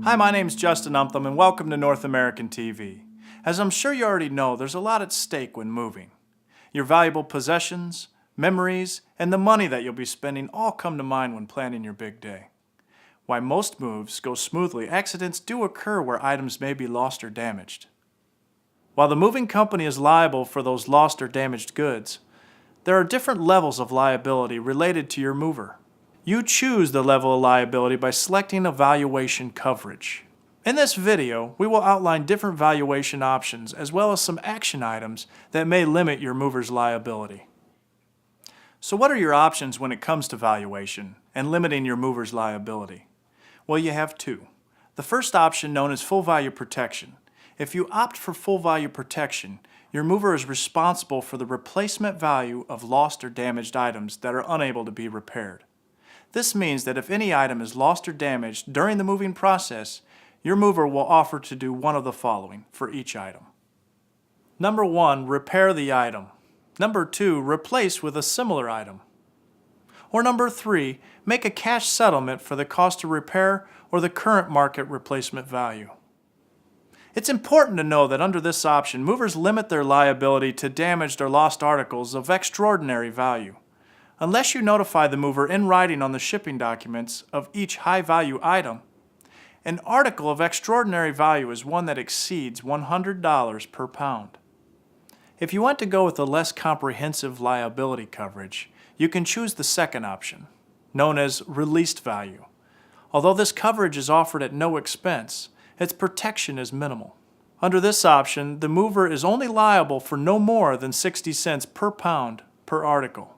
Hi, my name's Justin Umtham and welcome to North American TV. As I'm sure you already know, there's a lot at stake when moving. Your valuable possessions, memories, and the money that you'll be spending all come to mind when planning your big day. While most moves go smoothly, accidents do occur where items may be lost or damaged. While the moving company is liable for those lost or damaged goods, there are different levels of liability related to your mover. You choose the level of liability by selecting a valuation coverage. In this video, we will outline different valuation options as well as some action items that may limit your mover's liability. So what are your options when it comes to valuation and limiting your mover's liability? Well, you have two. The first option, known as full value protection. If you opt for full value protection, your mover is responsible for the replacement value of lost or damaged items that are unable to be repaired. This means that if any item is lost or damaged during the moving process, your mover will offer to do one of the following for each item. Number 1, repair the item. Number 2, replace with a similar item. Or number 3, make a cash settlement for the cost of repair or the current market replacement value. It's important to know that under this option, movers limit their liability to damaged or lost articles of extraordinary value. Unless you notify the mover in writing on the shipping documents of each high-value item, an article of extraordinary value is one that exceeds $100 per pound. If you want to go with a less comprehensive liability coverage, you can choose the second option, known as released value. Although this coverage is offered at no expense, its protection is minimal. Under this option, the mover is only liable for no more than 60 cents per pound per article.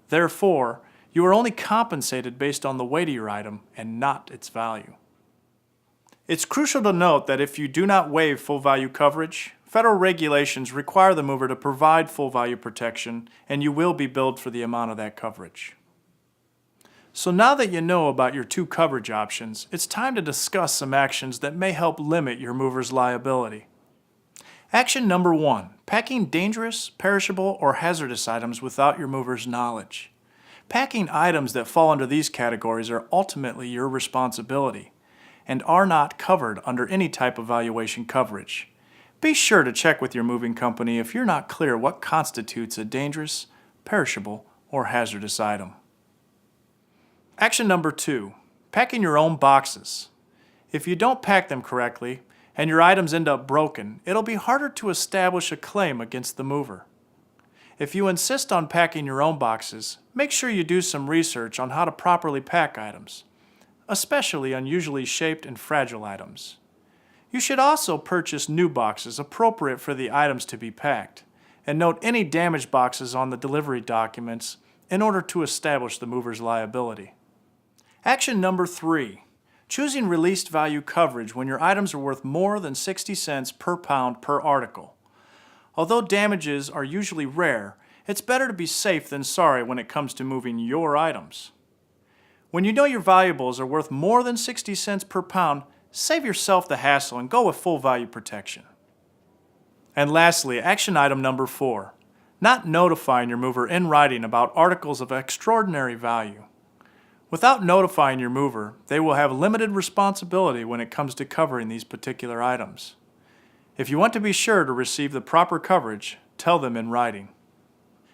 Therefore, you are only compensated based on the weight of your item and not its value. It's crucial to note that if you do not waive full value coverage, federal regulations require the mover to provide full value protection, and you will be billed for the amount of that coverage. So now that you know about your two coverage options, it's time to discuss some actions that may help limit your mover's liability. Action number 1, packing dangerous, perishable, or hazardous items without your mover's knowledge. Packing items that fall under these categories are ultimately your responsibility and are not covered under any type of valuation coverage. Be sure to check with your moving company if you're not clear what constitutes a dangerous, perishable, or hazardous item. Action number 2, packing your own boxes. If you don't pack them correctly, and your items end up broken, it'll be harder to establish a claim against the mover. If you insist on packing your own boxes, make sure you do some research on how to properly pack items, especially unusually shaped and fragile items. You should also purchase new boxes appropriate for the items to be packed, and note any damaged boxes on the delivery documents in order to establish the mover's liability. Action number 3. Choosing released value coverage when your items are worth more than 60 cents per pound per article. Although damages are usually rare, it's better to be safe than sorry when it comes to moving your items. When you know your valuables are worth more than 60 cents per pound, save yourself the hassle and go with full value protection. And lastly, action item number 4, not notifying your mover in writing about articles of extraordinary value. Without notifying your mover, they will have limited responsibility when it comes to covering these particular items. If you want to be sure to receive the proper coverage, tell them in writing.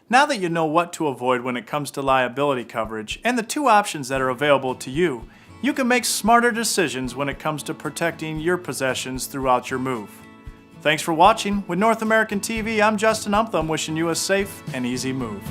Now that you know what to avoid when it comes to liability coverage and the two options that are available to you, you can make smarter decisions when it comes to protecting your possessions throughout your move. Thanks for watching. With North American TV, I'm Justin Umtham, wishing you a safe and easy move.